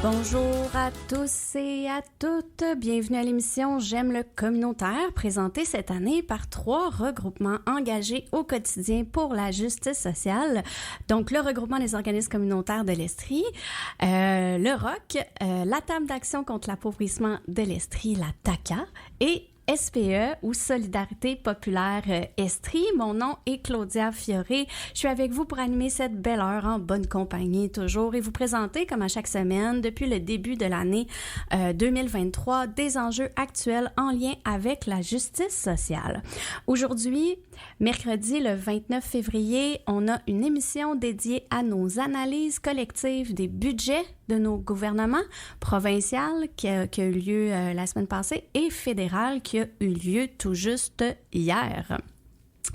Bonjour à tous et à toutes. Bienvenue à l'émission J'aime le communautaire, présentée cette année par 3 regroupements engagés au quotidien pour la justice sociale. Donc, le regroupement des organismes communautaires de l'Estrie, le ROC, la table d'action contre l'appauvrissement de l'Estrie, la TACA, et SPE ou Solidarité populaire Estrie. Mon nom est Claudia Fioré. Je suis avec vous pour animer cette belle heure en bonne compagnie toujours et vous présenter, comme à chaque semaine, depuis le début de l'année 2023, des enjeux actuels en lien avec la justice sociale. Aujourd'hui, mercredi le 29 février, on a une émission dédiée à nos analyses collectives des budgets de nos gouvernements provinciaux qui a eu lieu la semaine passée et fédéral qui a eu lieu tout juste hier.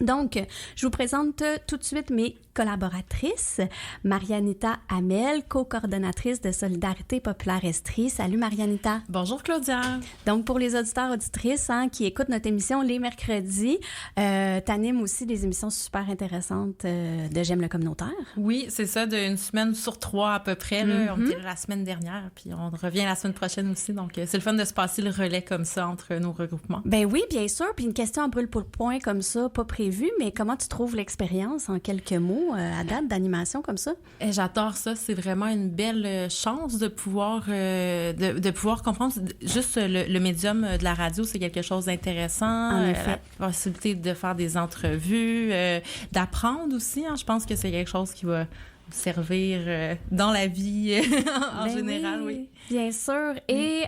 Donc, je vous présente tout de suite mes collaboratrices. Marianita Hamel, co-coordonnatrice de Solidarité populaire Estrie. Salut Marianita. Bonjour Claudia. Donc, pour les auditeurs auditrices qui écoutent notre émission les mercredis, t'animes aussi des émissions super intéressantes de J'aime le communautaire. Oui, c'est ça, d'une semaine sur 3 à peu près. Là. On était là la semaine dernière, puis on revient la semaine prochaine aussi. Donc, c'est le fun de se passer le relais comme ça entre nos regroupements. Ben oui, bien sûr. Puis une question en brûle pour le point comme ça, pas prévue, mais comment tu trouves l'expérience en quelques mots à date d'animation comme ça? J'adore ça. C'est vraiment une belle chance de pouvoir de pouvoir comprendre. Juste le médium de la radio, c'est quelque chose d'intéressant. En effet. La possibilité de faire des entrevues, d'apprendre aussi. Je pense que c'est quelque chose qui va servir dans la vie en général, oui. Bien sûr. Et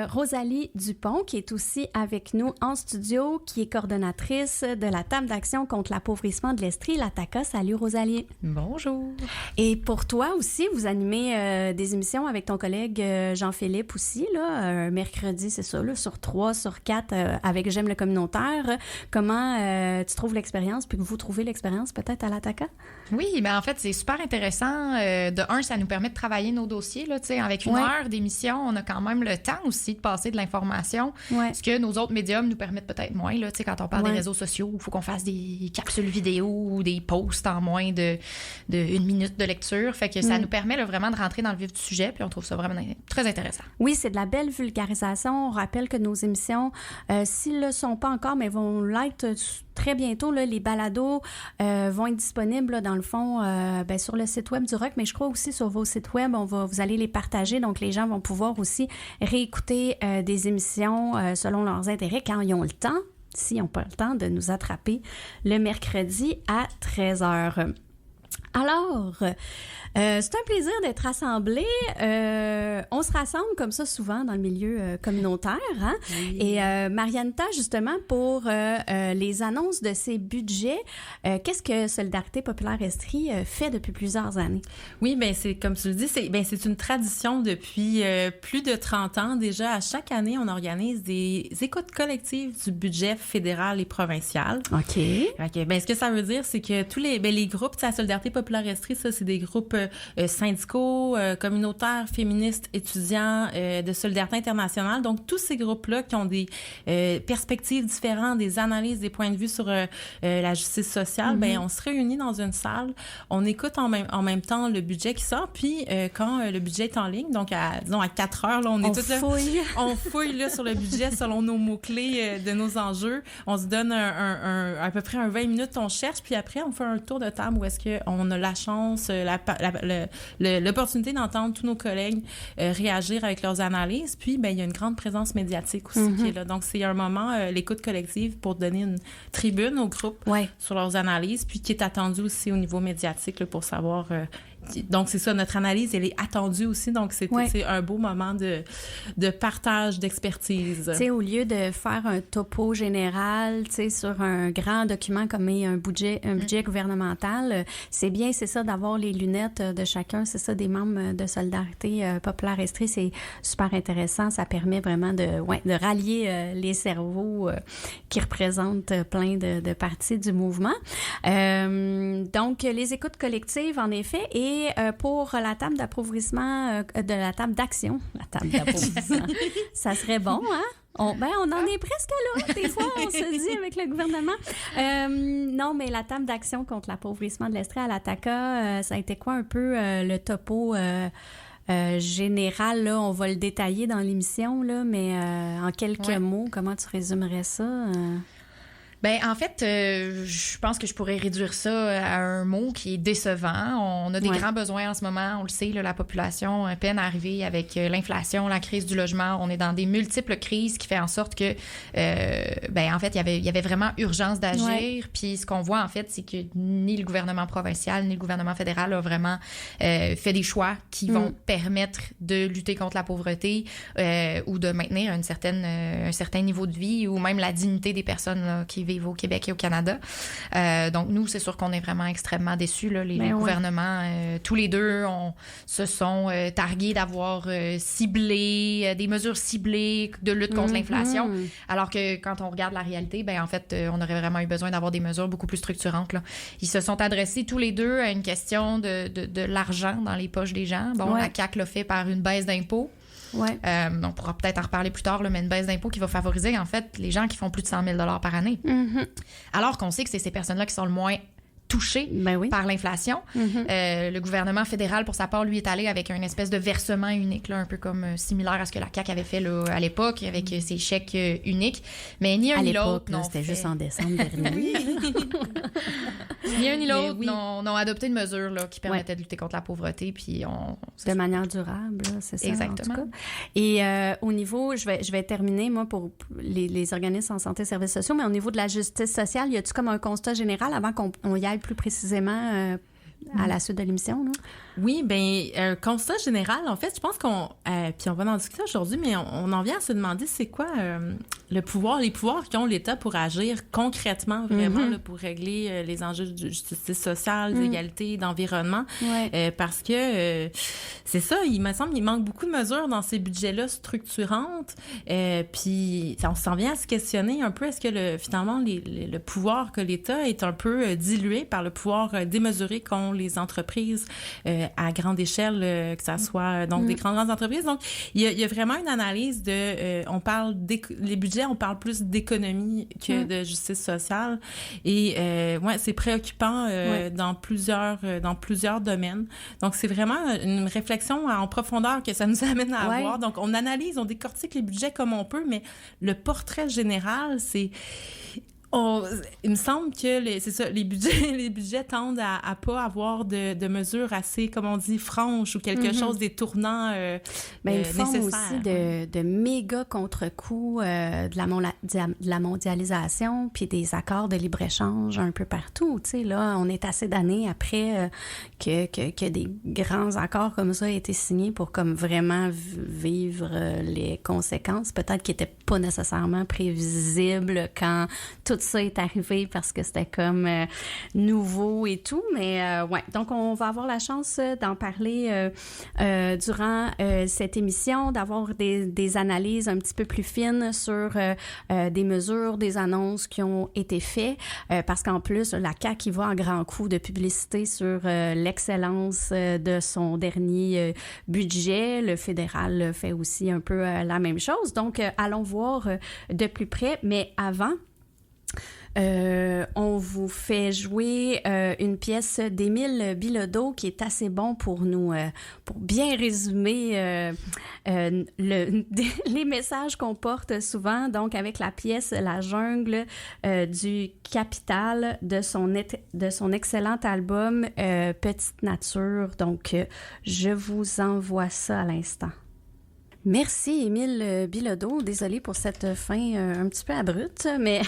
Rosalie Dupont, qui est aussi avec nous en studio, qui est coordonnatrice de la table d'action contre l'appauvrissement de l'Estrie, la TACA. Salut Rosalie. Bonjour. Et pour toi aussi, vous animez des émissions avec ton collègue Jean-Philippe aussi, là, mercredi, c'est ça, là, sur 3, sur 4, avec J'aime le communautaire. Comment tu trouves l'expérience, puis que vous trouvez l'expérience peut-être à la TACA? Oui, ben en fait, c'est super intéressant. De un, ça nous permet de travailler nos dossiers. Là, avec une heure d'émission, on a quand même le temps aussi de passer de l'information. Ouais. Ce que nos autres médiums nous permettent peut-être moins. Là, quand on parle des réseaux sociaux, il faut qu'on fasse des capsules vidéo ou des posts en moins de 1 minute de lecture. Fait que ça nous permet là, vraiment de rentrer dans le vif du sujet. Puis on trouve ça vraiment très intéressant. Oui, c'est de la belle vulgarisation. On rappelle que nos émissions, s'ils ne le sont pas encore, mais vont l'être très bientôt, là, les balados vont être disponibles là, dans le fond sur le site web du ROC, mais je crois aussi sur vos sites web, vous allez les partager, donc les gens vont pouvoir aussi réécouter des émissions selon leurs intérêts quand ils ont le temps, s'ils n'ont pas le temps de nous attraper le mercredi à 13h. Alors, c'est un plaisir d'être rassemblés. On se rassemble comme ça souvent dans le milieu communautaire. Hein? Oui. Et Marianita, justement, pour les annonces de ces budgets, qu'est-ce que Solidarité populaire Estrie fait depuis plusieurs années? Oui, ben c'est comme tu le dis, c'est une tradition depuis plus de 30 ans. Déjà, à chaque année, on organise des écoutes collectives du budget fédéral et provincial. OK. Ben, ce que ça veut dire, c'est que tous les groupes, la Solidarité populaire Estrie, ça, c'est des groupes syndicaux, communautaires, féministes, étudiants, de solidarité internationale. Donc, tous ces groupes-là qui ont des perspectives différentes, des analyses, des points de vue sur la justice sociale, ben on se réunit dans une salle, on écoute en même temps le budget qui sort, puis quand le budget est en ligne, donc à 4 heures, là, on est tous là, on fouille là, sur le budget selon nos mots-clés de nos enjeux. On se donne à peu près 20 minutes, on cherche, puis après, on fait un tour de table où est-ce qu'on a la chance, l'opportunité d'entendre tous nos collègues réagir avec leurs analyses. Puis, ben il y a une grande présence médiatique aussi qui est là. Donc, c'est un moment, l'écoute collective pour donner une tribune au groupe sur leurs analyses, puis qui est attendue aussi au niveau médiatique là, pour savoir... donc, c'est ça, notre analyse, elle est attendue aussi. Donc, c'est un beau moment de partage d'expertise. Tu sais, au lieu de faire un topo général, tu sais, sur un grand document comme un budget gouvernemental, c'est bien, c'est ça, d'avoir les lunettes de chacun, c'est ça, des membres de Solidarité populaire Estrie, c'est super intéressant. Ça permet vraiment de rallier les cerveaux qui représentent plein de parties du mouvement. Donc, les écoutes collectives, en effet, et pour la table d'appauvrissement, de la table d'action, ça serait bon, hein? On en est presque là. Des fois, on se dit avec le gouvernement. Non, mais la table d'action contre l'appauvrissement de l'Estrie à la TACA, ça a été quoi un peu le topo général, là, on va le détailler dans l'émission, là, mais en quelques mots, comment tu résumerais ça? Ben en fait, je pense que je pourrais réduire ça à un mot qui est décevant. On a des grands besoins en ce moment. On le sait, là, la population peine à arriver avec l'inflation, la crise du logement. On est dans des multiples crises qui fait en sorte que, en fait, il y avait vraiment urgence d'agir. Ouais. Puis ce qu'on voit, en fait, c'est que ni le gouvernement provincial ni le gouvernement fédéral a vraiment fait des choix qui vont permettre de lutter contre la pauvreté ou de maintenir un certain niveau de vie ou même la dignité des personnes là, qui vivent au Québec et au Canada. Donc, nous, c'est sûr qu'on est vraiment extrêmement déçus. Là. Les gouvernements, tous les deux, se sont targués d'avoir ciblé, des mesures ciblées de lutte contre l'inflation. Alors que quand on regarde la réalité, ben en fait, on aurait vraiment eu besoin d'avoir des mesures beaucoup plus structurantes. Là. Ils se sont adressés tous les deux à une question de l'argent dans les poches des gens. Bon, la CAQ l'a fait par une baisse d'impôts. Ouais. On pourra peut-être en reparler plus tard, là, mais une baisse d'impôts qui va favoriser, en fait, les gens qui font plus de 100 000 $ par année. Alors qu'on sait que c'est ces personnes-là qui sont le moins touchés par l'inflation. Le gouvernement fédéral, pour sa part, lui, est allé avec une espèce de versement unique, là, un peu comme similaire à ce que la CAQ avait fait là, à l'époque, avec ses chèques uniques. Mais ni un ni l'autre n'ont c'était juste en décembre dernier. Ni un ni l'autre n'ont adopté une mesure là, qui permettait de lutter contre la pauvreté. Puis de manière durable, là, c'est ça. Exactement. En tout cas. Et au niveau, je vais terminer, moi, pour les organismes en santé et services sociaux, mais au niveau de la justice sociale, y a-tu comme un constat général avant qu'on y aille plus précisément à la suite de l'émission, là? Oui, bien, constat général, en fait, je pense puis on va en discuter aujourd'hui, mais on en vient à se demander c'est quoi les pouvoirs qu'ont l'État pour agir concrètement, vraiment, là, pour régler les enjeux de justice sociale, d'égalité, d'environnement. Parce que c'est ça, il me semble qu'il manque beaucoup de mesures dans ces budgets-là structurantes. Puis on s'en vient à se questionner un peu, est-ce que finalement, le pouvoir que l'État est un peu dilué par le pouvoir démesuré qu'ont les entreprises à grande échelle, que ça soit donc des grandes entreprises. Donc, il y a vraiment une analyse on parle les budgets, on parle plus d'économie que de justice sociale. Et c'est préoccupant dans plusieurs domaines. Donc, c'est vraiment une réflexion en profondeur que ça nous amène à avoir. Donc, on analyse, on décortique les budgets comme on peut, mais le portrait général, c'est... il me semble que c'est ça, les budgets tendent à pas avoir de mesures assez, comme on dit, franches ou quelque chose des tournants nécessaires. Ils font aussi de méga contre-coups de la mondialisation puis des accords de libre-échange un peu partout. Tu sais, là, on est assez d'années après que des grands accords comme ça aient été signés pour comme vraiment vivre les conséquences, peut-être qui n'étaient pas nécessairement prévisibles quand tout ça est arrivé parce que c'était comme nouveau et tout, mais donc on va avoir la chance d'en parler durant cette émission, d'avoir des analyses un petit peu plus fines sur des mesures, des annonces qui ont été faites, parce qu'en plus, la CAQ, il va en grand coup de publicité sur l'excellence de son dernier budget. Le fédéral fait aussi un peu la même chose. Donc, allons voir de plus près, mais avant... on vous fait jouer une pièce d'Émile Bilodeau qui est assez bon pour nous, pour bien résumer les messages qu'on porte souvent. Donc, avec la pièce La Jungle du Capital de son excellent album Petite Nature. Donc, je vous envoie ça à l'instant. Merci, Émile Bilodeau. Désolée pour cette fin un petit peu abrupte, mais...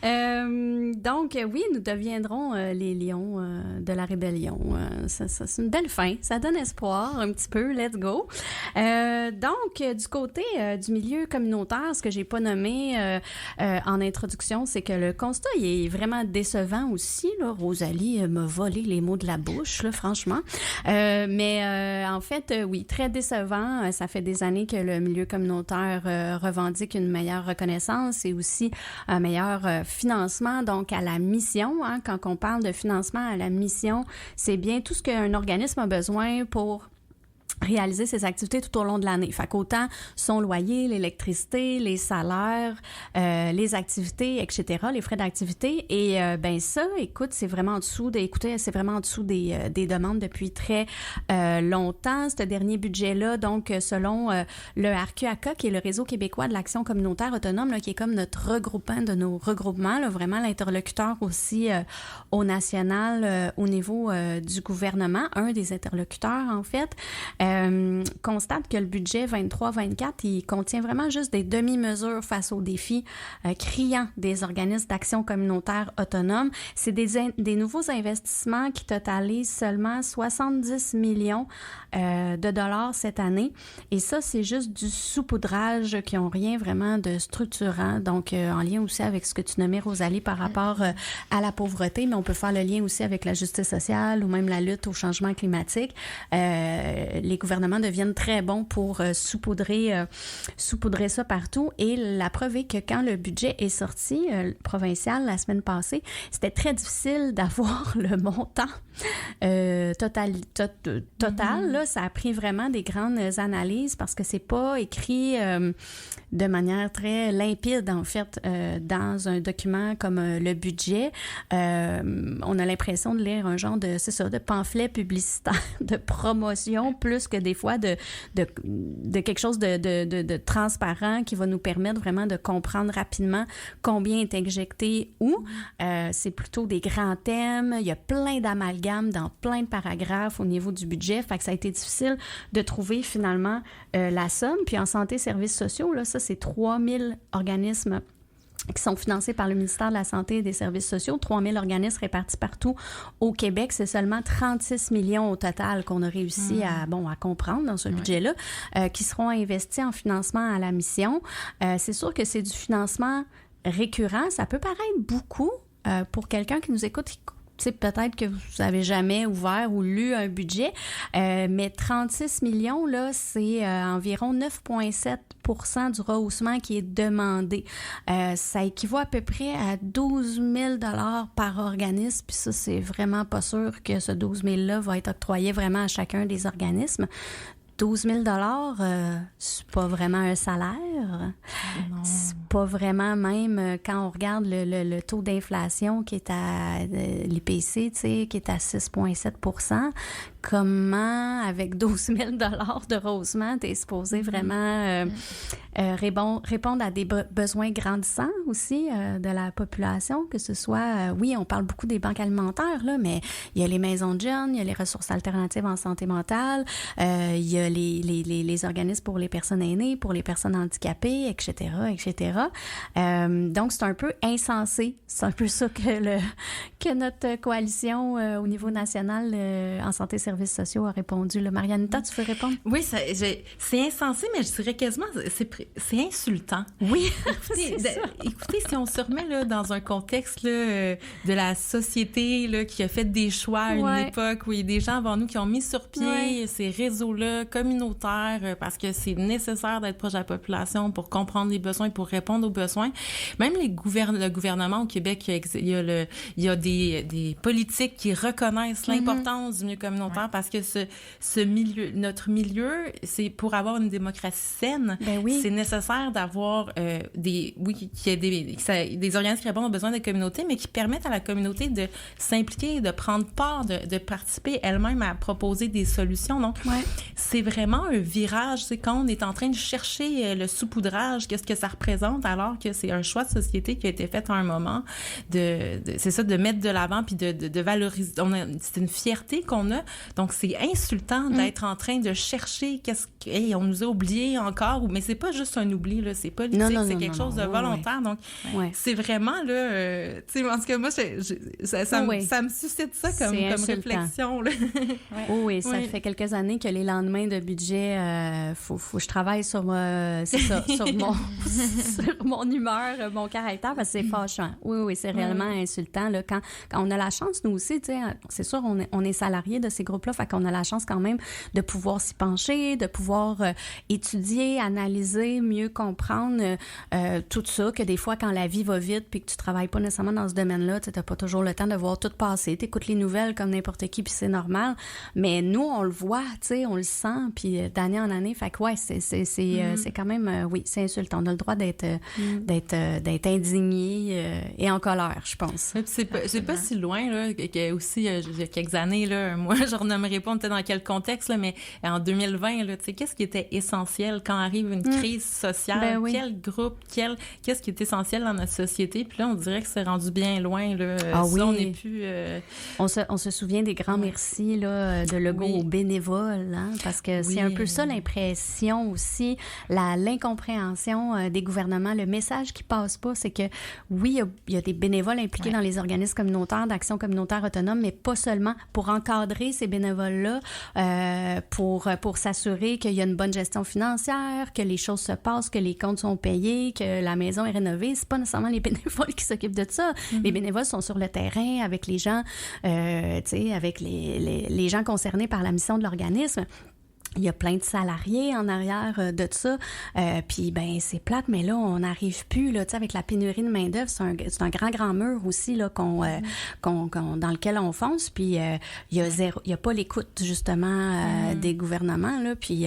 donc, oui, nous deviendrons les lions de la rébellion. Ça, c'est une belle fin. Ça donne espoir un petit peu. Let's go. Donc, du côté du milieu communautaire, ce que j'ai pas nommé en introduction, c'est que le constat, il est vraiment décevant aussi. Là. Rosalie m'a volé les mots de la bouche, là, franchement. Mais en fait, oui, très décevant. Ça fait des années que le milieu communautaire revendique une meilleure reconnaissance et aussi un meilleur financement, donc à la mission. Hein, quand on parle de financement à la mission, c'est bien tout ce qu'un organisme a besoin pour réaliser ses activités tout au long de l'année. Fait qu'autant son loyer, l'électricité, les salaires, les activités, etc., les frais d'activité. Et ben ça, écoute, c'est vraiment en dessous des demandes depuis très longtemps. Ce dernier budget-là, donc selon le RQACA, qui est le Réseau québécois de l'action communautaire autonome, là, qui est comme notre regroupement de nos regroupements, là, vraiment l'interlocuteur aussi au national, au niveau du gouvernement, un des interlocuteurs en fait, constate que le budget 23-24, il contient vraiment juste des demi-mesures face aux défis criants des organismes d'action communautaire autonome. C'est des nouveaux investissements qui totalisent seulement 70 millions de dollars cette année. Et ça, c'est juste du saupoudrage qui n'ont rien vraiment de structurant. Donc, en lien aussi avec ce que tu nommais, Rosalie, par rapport à la pauvreté, mais on peut faire le lien aussi avec la justice sociale ou même la lutte au changement climatique. Les gouvernements deviennent très bons pour saupoudrer ça partout. Et la preuve est que quand le budget est sorti, provincial, la semaine passée, c'était très difficile d'avoir le montant total. Là, ça a pris vraiment des grandes analyses parce que c'est pas écrit de manière très limpide, en fait, dans un document comme le budget. On a l'impression de lire un genre de pamphlet publicitaire, de promotion, plus que des fois de quelque chose de transparent qui va nous permettre vraiment de comprendre rapidement combien est injecté où. C'est plutôt des grands thèmes. Il y a plein d'amalgames dans plein de paragraphes au niveau du budget. Fait que ça a été difficile de trouver finalement la somme. Puis en santé et services sociaux, là, ça, c'est 3000 organismes qui sont financés par le ministère de la Santé et des Services sociaux, 3000 organismes répartis partout au Québec. C'est seulement 36 millions au total qu'on a réussi à comprendre dans ce budget-là, qui seront investis en financement à la mission. C'est sûr que c'est du financement récurrent. Ça peut paraître beaucoup pour quelqu'un qui nous écoute. Tu sais, peut-être que vous n'avez jamais ouvert ou lu un budget, mais 36 millions, là, c'est environ 9,7 % du rehaussement qui est demandé. Ça équivaut à peu près à 12 000 $ par organisme, puis ça, c'est vraiment pas sûr que ce 12 000-là va être octroyé vraiment à chacun des organismes. 12 000 $, c'est pas vraiment un salaire. Non. C'est pas vraiment, même quand on regarde le taux d'inflation qui est à l'IPC, tu sais, qui est à 6,7 %. Comment, avec 12 000 $ de rehaussement, t'es supposé vraiment répondre à des besoins grandissants aussi de la population, que ce soit, oui, on parle beaucoup des banques alimentaires, là, mais il y a les maisons de jeunes, il y a les ressources alternatives en santé mentale, il y a les organismes pour les personnes aînées, pour les personnes handicapées, etc., etc. Donc, c'est un peu insensé. C'est un peu ça que notre coalition au niveau national en santé et services sociaux a répondu. Là, Marianita, tu veux répondre? Oui, c'est insensé, mais je dirais quasiment, c'est insultant. Oui, écoutez, si on se remet là, dans un contexte là, de la société là, qui a fait des choix à une époque où il y a des gens avant nous qui ont mis sur pied ces réseaux-là communautaires parce que c'est nécessaire d'être proche de la population pour comprendre les besoins, pour répondre aux besoins. Même le gouvernement au Québec, il y a des politiques qui reconnaissent l'importance du milieu communautaire parce que notre milieu, c'est pour avoir une démocratie saine, c'est nécessaire d'avoir des organismes qui répondent aux besoins des communautés, mais qui permettent à la communauté de s'impliquer, de prendre part, de participer elle-même à proposer des solutions. Donc, c'est vraiment un virage. C'est quand on est en train de chercher le saupoudrage, qu'est-ce que ça représente, alors que c'est un choix de société qui a été fait à un moment, c'est ça, de mettre de l'avant puis de valoriser. C'est une fierté qu'on a. Donc, c'est insultant d'être en train de chercher on nous a oubliés encore, mais c'est pas juste un oubli, là, c'est politique, c'est quelque chose de volontaire. Donc, c'est vraiment, là, tu sais, en tout cas, moi, ça me suscite ça comme réflexion, là. Oui, ça fait quelques années que les lendemains de budget, faut que je travaille sur, sur sur mon humeur, mon caractère, parce que c'est fâchant. Oui, c'est réellement insultant. Là, quand on a la chance, nous aussi, tu sais, c'est sûr, on est salariés de ces groupes-là, fait qu'on a la chance quand même de pouvoir s'y pencher, de pouvoir étudier, analyser, mieux comprendre tout ça, que des fois, quand la vie va vite puis que tu travailles pas nécessairement dans ce domaine-là, tu n'as pas toujours le temps de voir tout passer. Tu écoutes les nouvelles comme n'importe qui, puis c'est normal. Mais nous, on le voit, tu sais, on le sent, puis d'année en année. Fait que ouais, c'est quand même, oui, c'est insultant. On a le droit d'être indigné et en colère, je pense. C'est pas si loin, là, aussi, il y a quelques années, là, moi, je ne renommerai pas, on était dans quel contexte, là, mais en 2020, là, tu sais, qu'est-ce qui était essentiel quand arrive une crise sociale? Ben oui. Quel groupe, qu'est-ce qui est essentiel dans notre société? Puis là, on dirait que c'est rendu bien loin, là. Oui. On n'est plus... On se souvient des grands merci, là, de Legault aux bénévoles, hein, parce que c'est un peu ça l'impression aussi, l'incompréhension des gouvernements. Le message qui passe pas, c'est que oui, il y a des bénévoles impliqués dans les organismes communautaires, d'action communautaire autonome, mais pas seulement pour encadrer ces bénévoles-là, pour s'assurer qu'il y a une bonne gestion financière, que les choses se passent, que les comptes sont payés, que la maison est rénovée. C'est pas nécessairement les bénévoles qui s'occupent de ça. Les bénévoles sont sur le terrain avec les gens, tu sais, avec les gens concernés par la mission de l'organisme. Il y a plein de salariés en arrière de ça. Puis, ben c'est plate, mais là, on n'arrive plus, là, tu sais, avec la pénurie de main-d'œuvre. C'est un grand mur aussi, là, dans lequel on fonce. Puis, il y a pas l'écoute, justement, des gouvernements, là. Puis,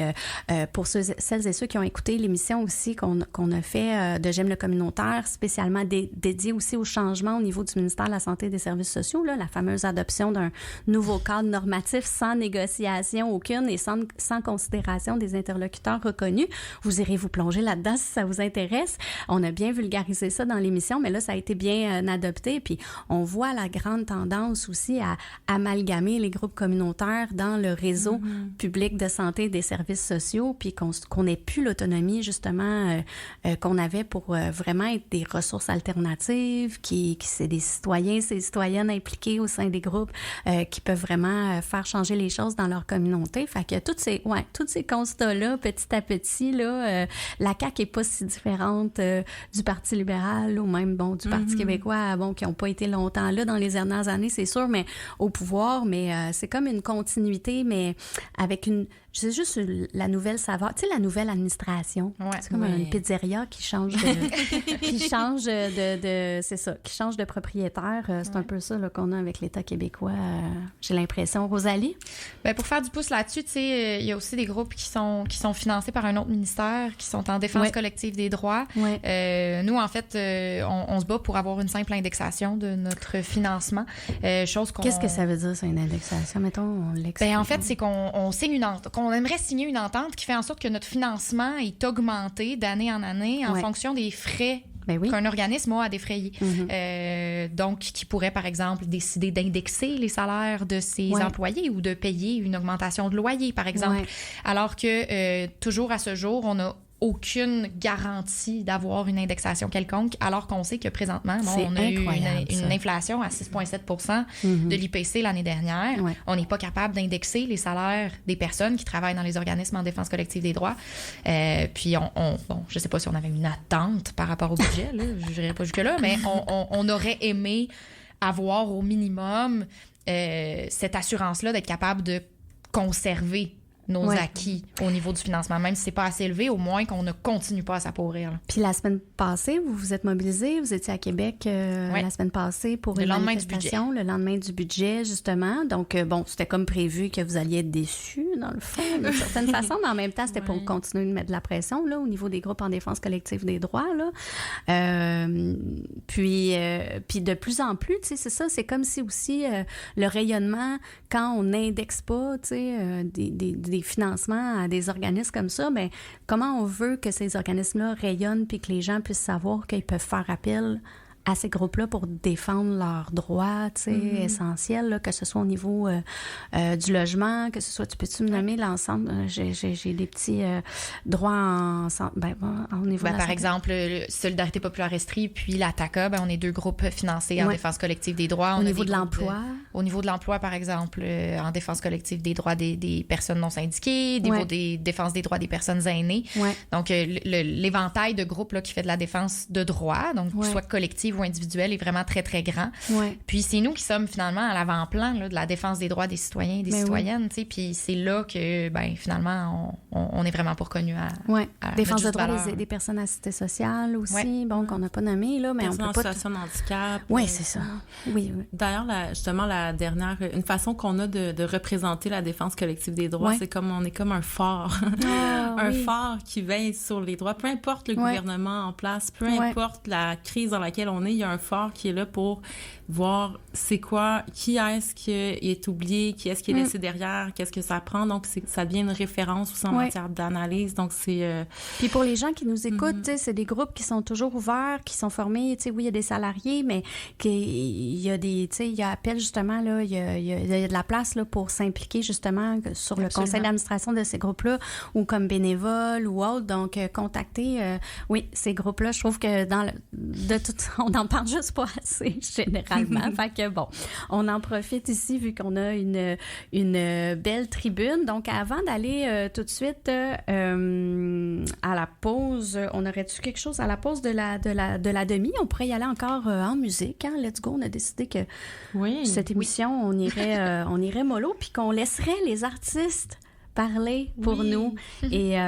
pour celles et ceux qui ont écouté l'émission aussi qu'on a fait de J'aime le communautaire, spécialement dédié aussi au changement au niveau du ministère de la Santé et des Services sociaux, là, la fameuse adoption d'un nouveau cadre normatif sans négociation aucune et sans considération des interlocuteurs reconnus. Vous irez vous plonger là-dedans si ça vous intéresse. On a bien vulgarisé ça dans l'émission, mais là, ça a été bien adopté. Puis, on voit la grande tendance aussi à amalgamer les groupes communautaires dans le réseau public de santé et des services sociaux, puis qu'on n'ait plus l'autonomie, justement, qu'on avait pour vraiment être des ressources alternatives, qui c'est des citoyens, ces citoyennes impliquées au sein des groupes qui peuvent vraiment faire changer les choses dans leur communauté. Fait que tous ces constats-là, petit à petit, là, la CAQ est pas si différente du Parti libéral ou même, du Parti québécois, qui n'ont pas été longtemps là dans les dernières années, c'est sûr, mais au pouvoir, mais c'est comme une continuité, mais avec c'est juste la nouvelle saveur, tu sais, la nouvelle administration. Ouais, c'est comme une pizzeria qui change de propriétaire. C'est un peu ça là, qu'on a avec l'État québécois. J'ai l'impression. Rosalie? Ben, pour faire du pouce là-dessus, tu sais, il y a aussi des groupes qui sont financés par un autre ministère, qui sont en défense collective des droits. Ouais. Nous, en fait, on se bat pour avoir une simple indexation de notre financement. Qu'est-ce que ça veut dire, ça, une indexation? Mettons, on l'explique. Ben, en fait, c'est qu'on signe une entente. On aimerait signer une entente qui fait en sorte que notre financement est augmenté d'année en année en fonction des frais qu'un organisme a à défrayer. Donc, qui pourrait, par exemple, décider d'indexer les salaires de ses employés ou de payer une augmentation de loyer, par exemple. Alors que, toujours à ce jour, on a aucune garantie d'avoir une indexation quelconque, alors qu'on sait que présentement, on a eu une inflation à 6,7 de l'IPC l'année dernière. Ouais. On n'est pas capable d'indexer les salaires des personnes qui travaillent dans les organismes en défense collective des droits. Puis, je sais pas si on avait une attente par rapport au budget, là, je n'irai pas jusque-là, mais on aurait aimé avoir au minimum cette assurance-là d'être capable de conserver nos acquis au niveau du financement. Même si c'est pas assez élevé, au moins qu'on ne continue pas à s'appauvrir. Puis la semaine passée, vous vous êtes mobilisés, vous étiez à Québec la semaine passée pour une manifestation, le lendemain du budget, justement. Donc, c'était comme prévu que vous alliez être déçus, dans le fond, d'une certaine façon, mais en même temps, c'était pour continuer de mettre de la pression là, au niveau des groupes en défense collective des droits. Là. Puis de plus en plus, tu sais, c'est ça, c'est comme si aussi le rayonnement, quand on n'indexe pas, tu sais, des financements à des organismes comme ça, bien, comment on veut que ces organismes-là rayonnent puis que les gens puissent savoir qu'ils peuvent faire appel à ces groupes-là pour défendre leurs droits, tu sais, essentiels, là, que ce soit au niveau du logement, que ce soit, peux-tu me nommer l'ensemble? J'ai des petits droits au niveau de la par santé. exemple, Solidarité populaire Estrie puis la TACA, on est 2 groupes financés en défense collective des droits. Au niveau de l'emploi? Au niveau de l'emploi, par exemple, en défense collective des droits des personnes non syndiquées, au niveau des défenses des droits des personnes aînées. Ouais. Donc, l'éventail de groupes là, qui fait de la défense de droits, donc soit collective ou individuelle, est vraiment très, très grand. Ouais. Puis c'est nous qui sommes finalement à l'avant-plan là, de la défense des droits des citoyens et des citoyennes. Puis c'est là que, finalement, on est vraiment pas reconnu à défense de notre droits valeur. des personnes assistées sociales aussi, qu'on n'a pas nommé, là, mais personnes on peut en pas... situation de handicap. Oui, c'est ça. Oui. D'ailleurs, justement, la dernière... Une façon qu'on a de représenter la défense collective des droits, c'est comme on est comme un phare. Un phare qui veille sur les droits. Peu importe le gouvernement en place, peu importe la crise dans laquelle on est, il y a un phare qui est là pour voir c'est quoi, qui est-ce qui est oublié, qui est-ce qui est laissé derrière, qu'est-ce que ça prend. Donc, ça devient une référence aussi en matière d'analyse. Donc, c'est... Puis pour les gens qui nous écoutent, c'est des groupes qui sont toujours ouverts, qui sont formés, oui, il y a des salariés, mais il y a des, il y a appel justement, là, il y a de la place là, pour s'impliquer justement sur le conseil d'administration de ces groupes-là ou comme bénévole ou autre. Donc, contacter, ces groupes-là, je trouve que on n'en parle juste pas assez, généralement. Fait que bon, on en profite ici vu qu'on a une belle tribune. Donc, avant d'aller tout de suite à la pause, on aurait-tu quelque chose à la pause de la demi? On pourrait y aller encore en musique. Hein? Let's go, on a décidé que cette émission, on irait mollo puis qu'on laisserait les artistes parler pour nous et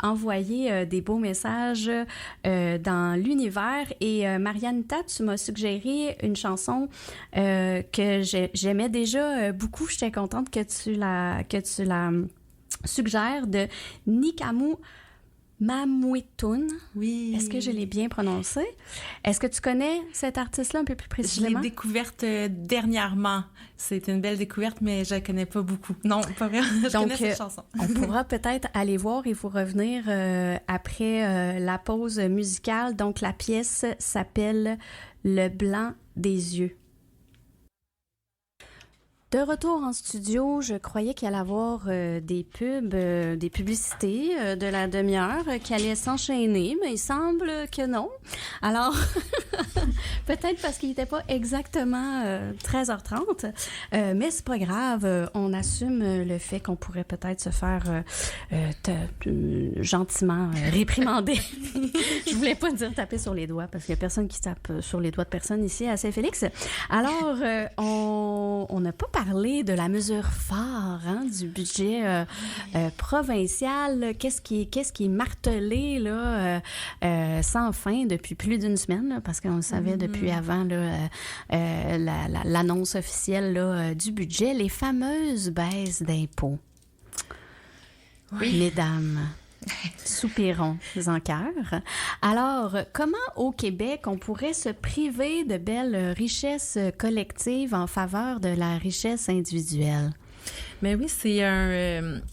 envoyer des beaux messages dans l'univers. Et Marianita, tu m'as suggéré une chanson que j'aimais déjà beaucoup. J'étais contente que tu la suggères, de Nikamu Mamwitun. Oui. Est-ce que je l'ai bien prononcé? Est-ce que tu connais cette artiste-là un peu plus précisément? Je l'ai découverte dernièrement. C'est une belle découverte, mais je la connais pas beaucoup. Non, pas vraiment. Je connais cette chanson. On pourra peut-être aller voir et vous revenir après la pause musicale. Donc, la pièce s'appelle « Le blanc des yeux ». De retour en studio, je croyais qu'il allait y avoir des publicités de la demi-heure qui allaient s'enchaîner, mais il semble que non. Alors, peut-être parce qu'il n'était pas exactement 13h30, mais c'est pas grave. On assume le fait qu'on pourrait peut-être se faire gentiment réprimander. Je voulais pas dire taper sur les doigts, parce qu'il n'y a personne qui tape sur les doigts de personne ici à Saint-Félix. Alors, on n'a pas parler de la mesure phare du budget provincial. Qu'est-ce qui est martelé là, sans fin depuis plus d'une semaine, là, parce qu'on le savait depuis avant là, l'annonce officielle là, du budget, les fameuses baisses d'impôts. Mesdames, soupirons en cœur. Alors, comment au Québec on pourrait se priver de belles richesses collectives en faveur de la richesse individuelle? Mais oui, c'est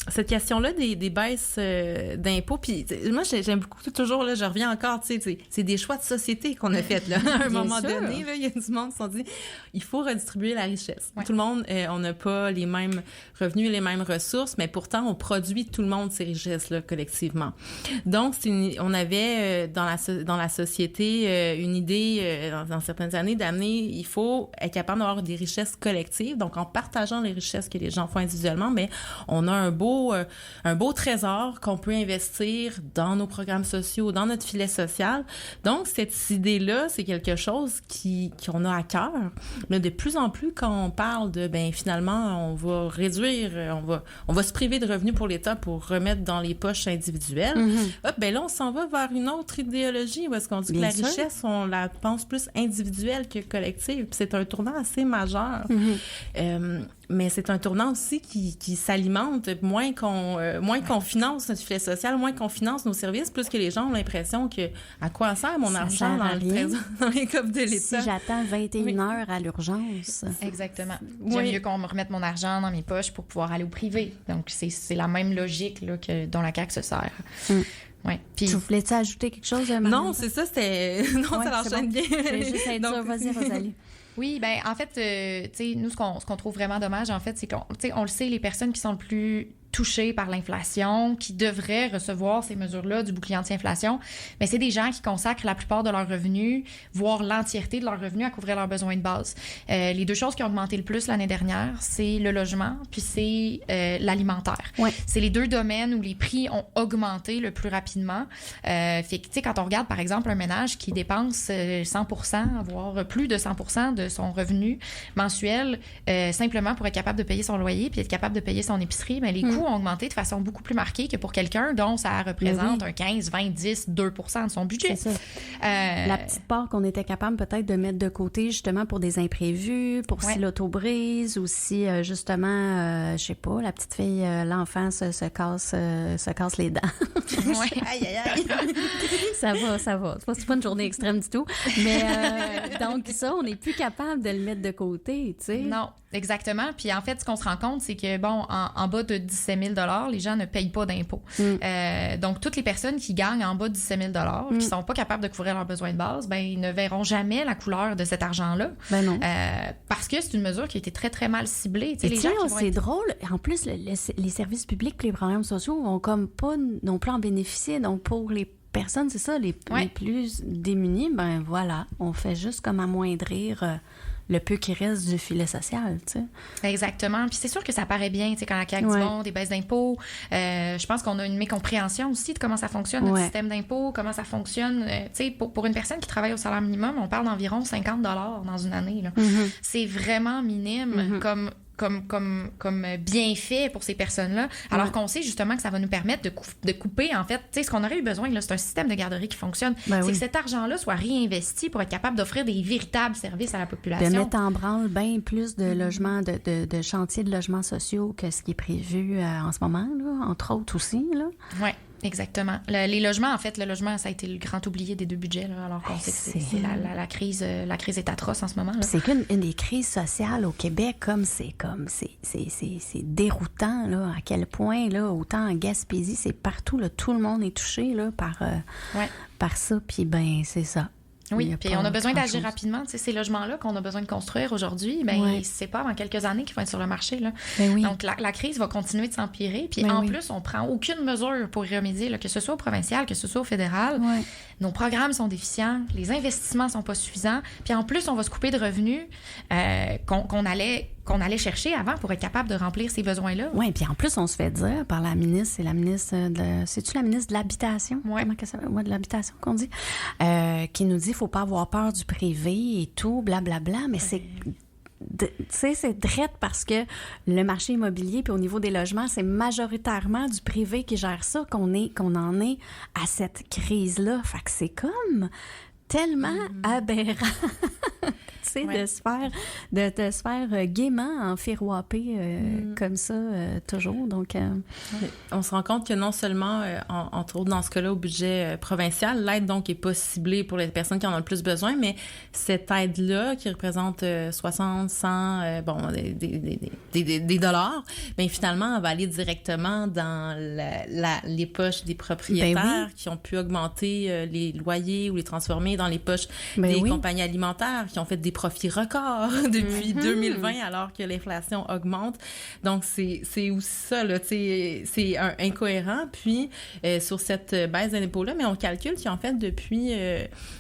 cette question-là des baisses d'impôts. Puis moi, j'aime beaucoup, toujours, là, je reviens encore, tu sais, c'est des choix de société qu'on a fait, là. À un moment donné, là, il y a du monde qui se sont dit, il faut redistribuer la richesse. Ouais. Tout le monde, on n'a pas les mêmes revenus, les mêmes ressources, mais pourtant, on produit tout le monde ces richesses-là collectivement. Donc, on avait dans la société une idée, dans certaines années, d'amener, il faut être capable d'avoir des richesses collectives. Donc, en partageant les richesses que les gens font individuellement, mais on a un beau trésor qu'on peut investir dans nos programmes sociaux, dans notre filet social. Donc, cette idée-là, c'est quelque chose qu'on a à cœur. Mais de plus en plus, quand on parle de, finalement, on va réduire, on va se priver de revenus pour l'État pour remettre dans les poches individuelles. Hop, là, on s'en va vers une autre idéologie où est-ce qu'on dit que la richesse, on la pense plus individuelle que collective. Puis c'est un tournant assez majeur. Mais c'est un tournant aussi qui s'alimente. Moins qu'on finance notre filet social, moins qu'on finance nos services, plus que les gens ont l'impression que à quoi sert mon argent dans les coffres de l'État. Si j'attends 21 heures à l'urgence. Exactement. J'aime mieux qu'on me remette mon argent dans mes poches pour pouvoir aller au privé. Donc, c'est la même logique là, dont la CAQ se sert. Ouais. Puis... Tu voulais-tu ajouter quelque chose, Marie? Non, c'est ça, c'était... Non, ouais, ça l'enchaîne bien. Je vais juste être sûre. Vas-y, Rosalie. Oui, ben en fait, tu sais, nous, ce qu'on trouve vraiment dommage, en fait, c'est qu'on le sait, les personnes qui sont le plus touchés par l'inflation, qui devraient recevoir ces mesures-là du bouclier anti-inflation, mais c'est des gens qui consacrent la plupart de leurs revenus, voire l'entièreté de leurs revenus à couvrir leurs besoins de base. Les deux choses qui ont augmenté le plus l'année dernière, c'est le logement, puis c'est l'alimentaire. Ouais. C'est les deux domaines où les prix ont augmenté le plus rapidement. Fait que, tu sais, quand on regarde, par exemple, un ménage qui dépense 100%, voire plus de 100% de son revenu mensuel, simplement pour être capable de payer son loyer puis être capable de payer son épicerie, bien, les coûts ont augmenté de façon beaucoup plus marquée que pour quelqu'un dont ça représente un 15, 20, 10, 2% de son budget. C'est ça. La petite part qu'on était capable peut-être de mettre de côté justement pour des imprévus, pour si l'auto brise ou si justement, je sais pas, la petite fille, l'enfant se casse les dents. Ouais. Aïe, aïe, aïe. Ça va. C'est pas une journée extrême du tout. Mais donc ça, on n'est plus capable de le mettre de côté, tu sais. Non, exactement. Puis en fait, ce qu'on se rend compte, c'est que, bon, en bas de 17 000 les gens ne payent pas d'impôts. Donc, toutes les personnes qui gagnent en bas de 17 000 qui ne sont pas capables de couvrir leurs besoins de base, ben, ils ne verront jamais la couleur de cet argent-là. Ben non. Parce que c'est une mesure qui a été très, très mal ciblée. Et tiens, c'est drôle. En plus, les services publics et les programmes sociaux vont comme pas non plus en bénéficier. Donc, pour les personnes, c'est ça, les plus démunis, ben voilà, on fait juste comme amoindrir le peu qui reste du filet social, tu sais. Exactement. Puis c'est sûr que ça paraît bien, tu sais, quand la CAQ dit bon, des baisses d'impôts. Je pense qu'on a une mécompréhension aussi de comment ça fonctionne, notre système d'impôts, comment ça fonctionne. Tu sais, pour une personne qui travaille au salaire minimum, on parle d'environ 50 $ dans une année, là. C'est vraiment minime comme bienfait pour ces personnes-là, alors qu'on sait justement que ça va nous permettre de couper, en fait, tu sais, ce qu'on aurait eu besoin, là, c'est un système de garderie qui fonctionne. C'est que cet argent-là soit réinvesti pour être capable d'offrir des véritables services à la population. De mettre en branle bien plus de logements, de chantiers de logements sociaux que ce qui est prévu en ce moment, là, entre autres aussi, là. Oui. Exactement. Les logements, en fait, le logement, ça a été le grand oublié des deux budgets, là, alors qu'on sait que c'est la crise est atroce en ce moment. Là. C'est qu'une des crises sociales au Québec, c'est déroutant, là, à quel point, là, autant en Gaspésie, c'est partout, là, tout le monde est touché, là, par ça, puis ben c'est ça. Oui, puis on a besoin d'agir rapidement. Tu sais, ces logements-là qu'on a besoin de construire aujourd'hui, ben c'est pas avant quelques années qu'ils vont être sur le marché. Là. Oui. Donc, la crise va continuer de s'empirer. Puis en plus, on prend aucune mesure pour y remédier, là, que ce soit au provincial, que ce soit au fédéral. Nos programmes sont déficients, les investissements sont pas suffisants. Puis en plus, on va se couper de revenus qu'on allait chercher avant pour être capable de remplir ces besoins-là. Oui, puis en plus, on se fait dire par la ministre, c'est la ministre c'est-tu la ministre de l'Habitation? Oui. Comment ça s'appelle? Ouais, de l'Habitation qu'on dit. Qui nous dit qu'il ne faut pas avoir peur du privé et tout, blablabla, mais c'est... Tu sais, c'est drette parce que le marché immobilier, puis au niveau des logements, c'est majoritairement du privé qui gère ça qu'on en est à cette crise-là. Fait que c'est comme tellement aberrant, tu sais, de se faire gaiement enfiroiper comme ça, toujours. Donc, on se rend compte que non seulement, entre autres dans ce cas-là, au budget provincial, l'aide donc est pas ciblée pour les personnes qui en ont le plus besoin, mais cette aide-là, qui représente 60, 100, des dollars, bien finalement, elle va aller directement dans les poches des propriétaires qui ont pu augmenter les loyers ou les transformer dans les poches des compagnies alimentaires qui ont fait des profits records depuis 2020 alors que l'inflation augmente. Donc, c'est aussi ça, là, c'est incohérent. Puis, sur cette baisse d'impôts-là, mais on calcule qu'en fait, depuis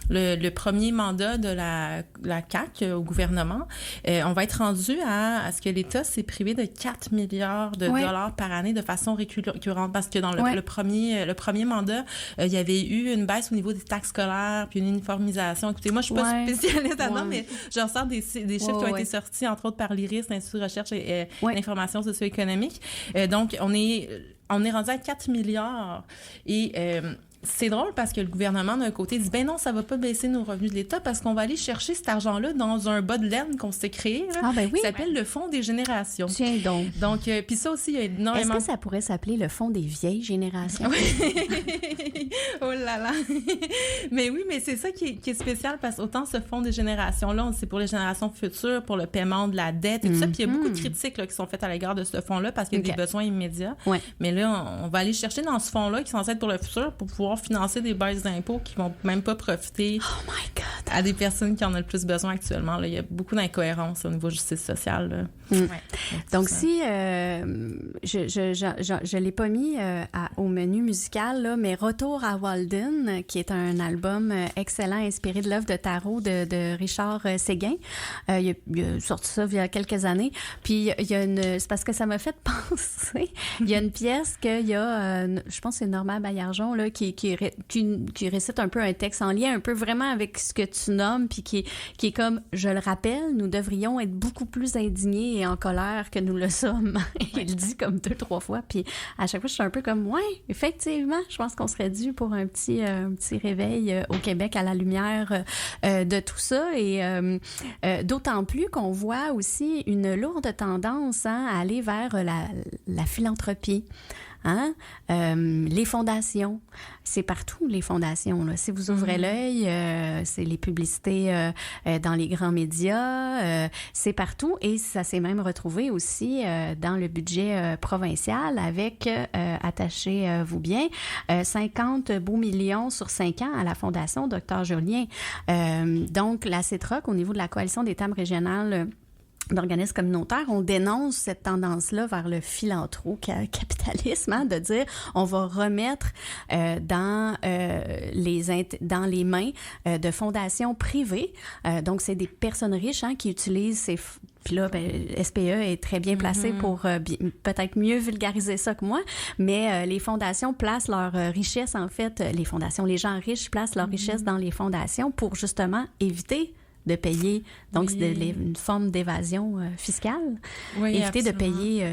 le premier mandat de la CAQ au gouvernement, on va être rendu à ce que l'État s'est privé de 4 milliards de dollars par année de façon récurrente parce que dans le premier mandat, il y avait eu une baisse au niveau des taxes scolaires puis une uniformisation. Écoutez, moi, je suis pas spécialiste là-dedans, mais je ressors des chiffres qui ont été sortis, entre autres, par l'IRIS, l'Institut de recherche et d'information socio-économique. Donc, on est rendu à 4 milliards. Et c'est drôle parce que le gouvernement, d'un côté, dit « Ben non, ça va pas baisser nos revenus de l'État parce qu'on va aller chercher cet argent-là dans un bas de laine qu'on s'est créé, là, qui s'appelle le Fonds des générations. » Tiens donc. Donc, puis ça aussi, il y a énormément... Est-ce que ça pourrait s'appeler le Fonds des vieilles générations? Oh là là là. Mais oui, mais c'est ça qui est spécial parce qu'autant ce fonds des générations-là, c'est pour les générations futures, pour le paiement de la dette et tout ça. Puis il y a beaucoup de critiques là, qui sont faites à l'égard de ce fonds-là parce qu'il y a des besoins immédiats. Ouais. Mais là, on va aller chercher dans ce fonds-là qui est censé être pour le futur pour pouvoir financer des baisses d'impôts qui vont même pas profiter à des personnes qui en ont le plus besoin actuellement. Là. Il y a beaucoup d'incohérences au niveau de justice sociale. Ouais. Donc, si je l'ai pas mis au menu musical, là, mais Retour à Walden, qui est un album excellent inspiré de l'œuvre de tarot de Richard Séguin. Il a sorti ça il y a quelques années. Puis, c'est parce que ça m'a fait penser. Il y a une pièce qu'il y a, je pense que c'est Normand Baillargeon, là, qui récite un peu un texte en lien un peu vraiment avec ce que tu nommes, puis qui est comme, je le rappelle, nous devrions être beaucoup plus indignés et en colère que nous le sommes. Il dit comme 2-3 fois. Puis à chaque fois, je suis un peu comme, ouais, effectivement, je pense qu'on serait dû pour un petit réveil au Québec à la lumière de tout ça. Et d'autant plus qu'on voit aussi une lourde tendance à aller vers la philanthropie. Hein? Les fondations, c'est partout les fondations. Là. Si vous ouvrez l'œil, c'est les publicités dans les grands médias, c'est partout et ça s'est même retrouvé aussi dans le budget provincial avec, attachez-vous bien, 50 beaux millions sur 5 ans à la Fondation Dr Julien. Donc, la CETROC, au niveau de la Coalition des Tables régionales d'organismes communautaires, on dénonce cette tendance-là vers le philantro-capitalisme, hein, de dire on va remettre dans les mains de fondations privées. Donc, c'est des personnes riches qui utilisent ces... Puis là, SPE est très bien placé pour peut-être mieux vulgariser ça que moi, mais les fondations placent leur richesse, en fait, les gens riches placent leur richesse dans les fondations pour justement éviter de payer, donc c'est une forme d'évasion fiscale, éviter absolument de payer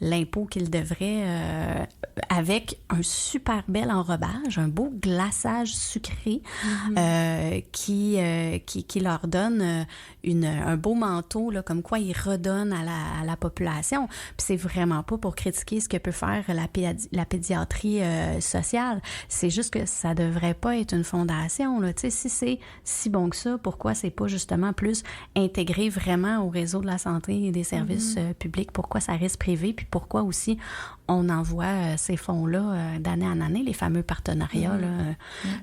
l'impôt qu'ils devraient avec un super bel enrobage, un beau glaçage sucré qui leur donne un beau manteau, là, comme quoi ils redonnent à la population. Puis c'est vraiment pas pour critiquer ce que peut faire la pédiatrie sociale. C'est juste que ça devrait pas être une fondation. Là. Tu sais, si c'est si bon que ça, pourquoi c'est pas justement plus intégré vraiment au réseau de la santé et des services publics? Pourquoi ça reste privé? Puis pourquoi aussi on envoie ces fonds-là d'année en année, les fameux partenariats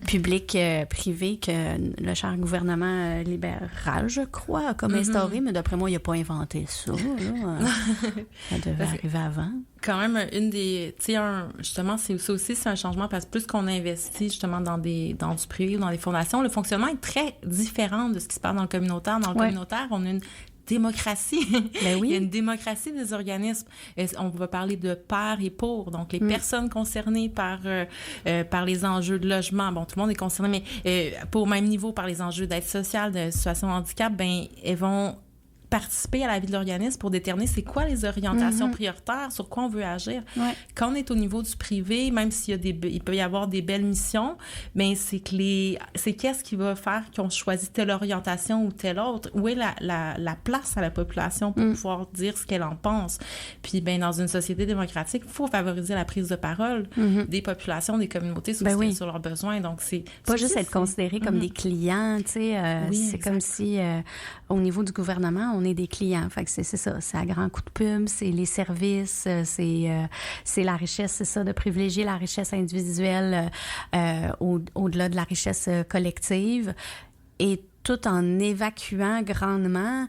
public-privé que le cher gouvernement libéral, je crois, a comme instauré, mais d'après moi, il n'a pas inventé ça. Ça devait arriver avant. Quand même, justement, c'est aussi un changement parce que plus qu'on investit justement dans du privé ou dans des fondations, le fonctionnement est très différent de ce qui se passe dans le communautaire. Dans le communautaire, on a une démocratie. Ben oui. Il y a une démocratie des organismes. On va parler de par et pour. Donc, les personnes concernées par les enjeux de logement, bon, tout le monde est concerné, mais pas au même niveau par les enjeux d'aide sociale, de situation de handicap, ben, elles vont participer à la vie de l'organisme pour déterminer c'est quoi les orientations prioritaires, sur quoi on veut agir. Ouais. Quand on est au niveau du privé, même s'il il peut y avoir des belles missions, mais c'est qu'est-ce qui va faire qu'on choisit telle orientation ou telle autre? Où est la place à la population pour pouvoir dire ce qu'elle en pense? Puis, ben, dans une société démocratique, il faut favoriser la prise de parole des populations, des communautés sur leurs besoins. Donc, c'est pas juste être considéré comme des clients, tu sais. C'est comme si, au niveau du gouvernement, on est des clients. Fait que c'est ça. C'est à grands coups de pub, c'est les services, c'est la richesse, c'est ça, de privilégier la richesse individuelle au-delà de la richesse collective. Et tout en évacuant grandement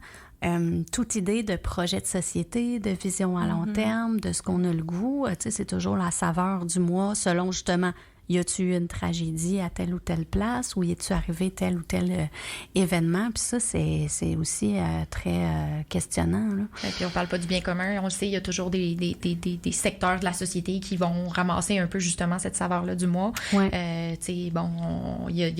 toute idée de projet de société, de vision à long terme, de ce qu'on a le goût. Tu sais, c'est toujours la saveur du mois selon justement... Y a-tu eu une tragédie à telle ou telle place ou y est-tu arrivé tel ou tel événement? Puis ça, c'est aussi très questionnant. Là. Et puis on parle pas du bien commun. On le sait, il y a toujours des secteurs de la société qui vont ramasser un peu justement cette saveur-là du mois. Ouais. Tu sais, bon, il y a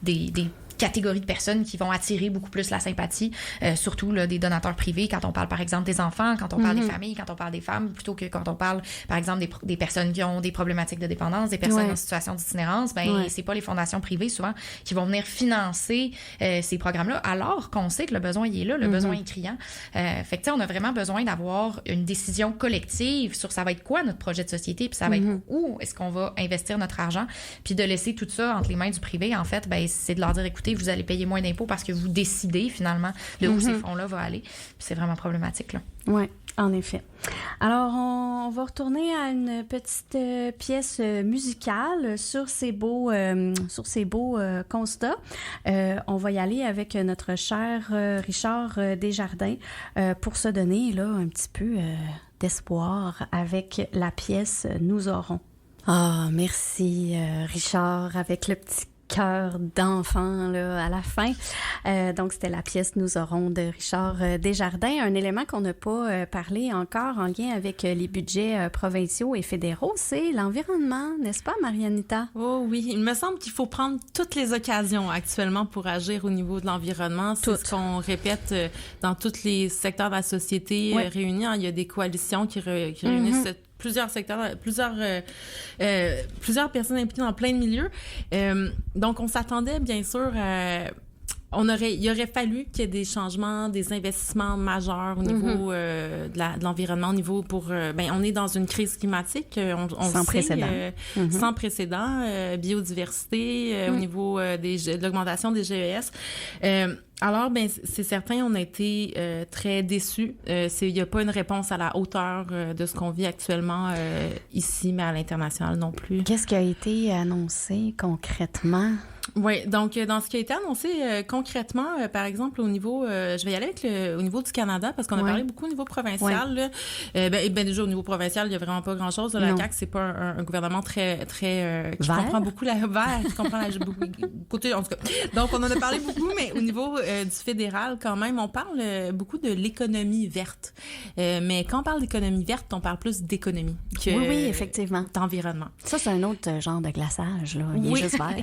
des catégories de personnes qui vont attirer beaucoup plus la sympathie, surtout là, des donateurs privés, quand on parle, par exemple, des enfants, quand on parle des familles, quand on parle des femmes, plutôt que quand on parle, par exemple, des personnes qui ont des problématiques de dépendance, des personnes en situation d'itinérance, c'est pas les fondations privées, souvent, qui vont venir financer ces programmes-là, alors qu'on sait que le besoin, il est là, le besoin est criant. Fait que, tu sais, on a vraiment besoin d'avoir une décision collective sur ça va être quoi notre projet de société, puis ça va être où est-ce qu'on va investir notre argent, puis de laisser tout ça entre les mains du privé, en fait, c'est de leur dire, écoutez, vous allez payer moins d'impôts parce que vous décidez finalement de où ces fonds-là vont aller. Puis c'est vraiment problématique, là. Oui, en effet. Alors, on va retourner à une petite pièce musicale sur ces beaux constats. On va y aller avec notre cher Richard Desjardins pour se donner là un petit peu d'espoir avec la pièce « Nous aurons ». Ah, merci Richard, avec le petit cœur d'enfant là, à la fin. Donc, c'était la pièce « Nous aurons » de Richard Desjardins. Un élément qu'on n'a pas parlé encore en lien avec les budgets provinciaux et fédéraux, c'est l'environnement, n'est-ce pas, Marianita? Oh oui, il me semble qu'il faut prendre toutes les occasions actuellement pour agir au niveau de l'environnement. C'est ce qu'on répète dans tous les secteurs de la société réunis. Il y a des coalitions qui réunissent plusieurs secteurs, plusieurs personnes impliquées dans plein de milieux. Donc, on s'attendait, bien sûr, il aurait fallu qu'il y ait des changements, des investissements majeurs au niveau de l'environnement, au niveau on est dans une crise climatique, sans précédent. Sans précédent, biodiversité, au niveau de l'augmentation des GES. Alors, c'est certain, on a été très déçus. Il n'y a pas une réponse à la hauteur de ce qu'on vit actuellement ici, mais à l'international non plus. Qu'est-ce qui a été annoncé concrètement? Oui, donc dans ce qui a été annoncé concrètement, par exemple, au niveau, je vais y aller avec au niveau du Canada, parce qu'on a parlé beaucoup au niveau provincial. Là. Déjà, au niveau provincial, il n'y a vraiment pas grand-chose. La CAQ, c'est pas un gouvernement très qui comprend beaucoup qui comprend côté, en tout cas. Donc, on en a parlé beaucoup, mais au niveau du fédéral, quand même, on parle beaucoup de l'économie verte. Mais quand on parle d'économie verte, on parle plus d'économie que oui, effectivement. D'environnement. Ça, c'est un autre genre de glaçage, là. Il est juste vert.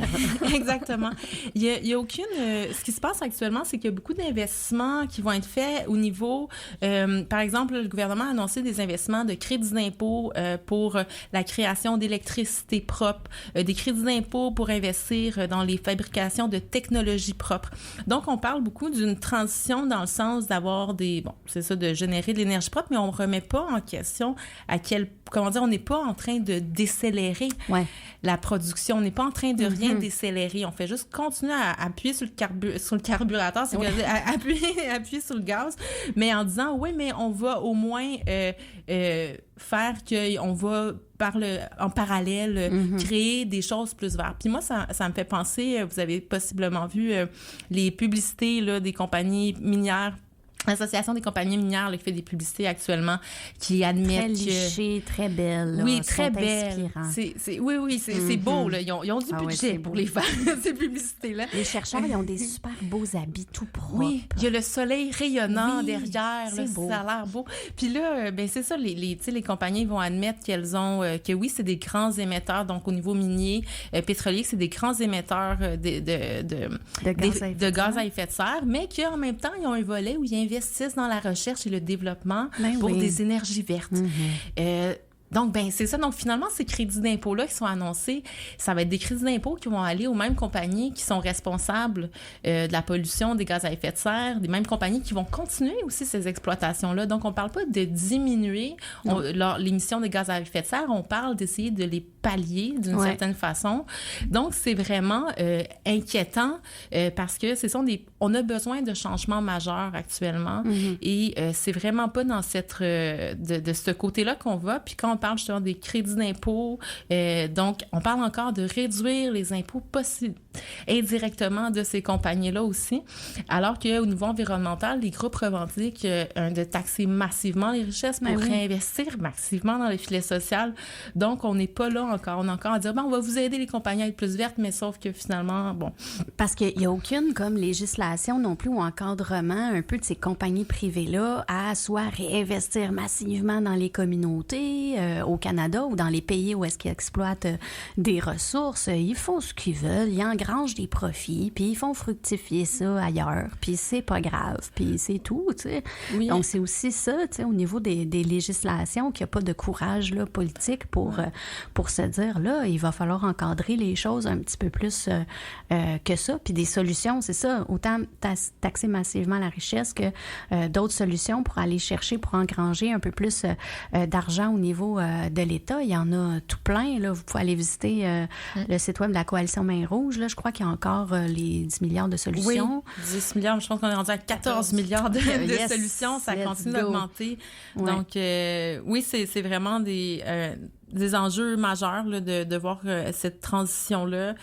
Exactement. Il y a aucune... ce qui se passe actuellement, c'est qu'il y a beaucoup d'investissements qui vont être faits au niveau... par exemple, le gouvernement a annoncé des investissements de crédits d'impôt pour la création d'électricité propre, des crédits d'impôt pour investir dans les fabrications de technologies propres. Donc, on parle beaucoup d'une transition dans le sens d'avoir de générer de l'énergie propre, mais on ne remet pas en question on n'est pas en train de décélérer la production, on n'est pas en train de rien décélérer, on fait juste continuer à appuyer sur le carburateur, appuyer sur le gaz, mais en disant, mais on va au moins faire qu'on va en parallèle créer des choses plus vertes. Puis moi, ça me fait penser, vous avez possiblement vu les publicités là, des compagnies minières, l'Association des compagnies minières là, qui fait des publicités actuellement, qui admettent très lichées, très belles. Oui, très belles. C'est beau. Là. Ils ont du budget pour les faire, ces publicités-là. Les chercheurs, ils ont des super beaux habits tout propres. Oui, il y a le soleil rayonnant derrière. C'est beau. Ça a l'air beau. Puis là, c'est ça, les compagnies vont admettre qu'elles ont, que oui, c'est des grands émetteurs, donc au niveau minier, pétrolier, c'est des grands émetteurs de gaz à effet de serre, mais qu'en même temps, ils ont un volet où ils investissent dans la recherche et le développement pour des énergies vertes. Donc, c'est ça. Donc, finalement, ces crédits d'impôt-là qui sont annoncés, ça va être des crédits d'impôt qui vont aller aux mêmes compagnies qui sont responsables de la pollution des gaz à effet de serre, des mêmes compagnies qui vont continuer aussi ces exploitations-là. Donc, on ne parle pas de diminuer l'émission des gaz à effet de serre, on parle d'essayer de les pallier d'une certaine façon. Donc, c'est vraiment inquiétant parce que on a besoin de changements majeurs actuellement et c'est vraiment pas dans de ce côté-là qu'on va. Puis quand on parle justement des crédits d'impôt, donc on parle encore de réduire les impôts possibles indirectement de ces compagnies-là aussi, alors qu'au niveau environnemental, les groupes revendiquent de taxer massivement les richesses pour réinvestir massivement dans les filets sociaux. Donc, on n'est pas là encore. On est encore à dire, on va vous aider les compagnies à être plus vertes, mais sauf que finalement, Parce qu'il n'y a aucune comme législation non plus ou encadrement un peu de ces compagnies privées-là à soit réinvestir massivement dans les communautés, au Canada ou dans les pays où est-ce qu'ils exploitent des ressources, ils font ce qu'ils veulent, ils engrangent des profits, puis ils font fructifier ça ailleurs, puis c'est pas grave, puis c'est tout, tu sais. Oui. Donc, c'est aussi ça, tu sais, au niveau des législations, qu'il n'y a pas de courage là, politique pour se dire, là, il va falloir encadrer les choses un petit peu plus que ça. Puis des solutions, c'est ça, autant taxer massivement la richesse que d'autres solutions pour aller chercher, pour engranger un peu plus d'argent au niveau de l'État. Il y en a tout plein, là. Vous pouvez aller visiter le site web de la Coalition Main Rouge, là. Je crois qu'il y a encore les 10 milliards de solutions. Oui, 10 milliards, je pense qu'on est rendu à 14 milliards de solutions. Ça continue d'augmenter. Ouais. Donc, oui, c'est vraiment des enjeux majeurs là, de voir cette transition-là.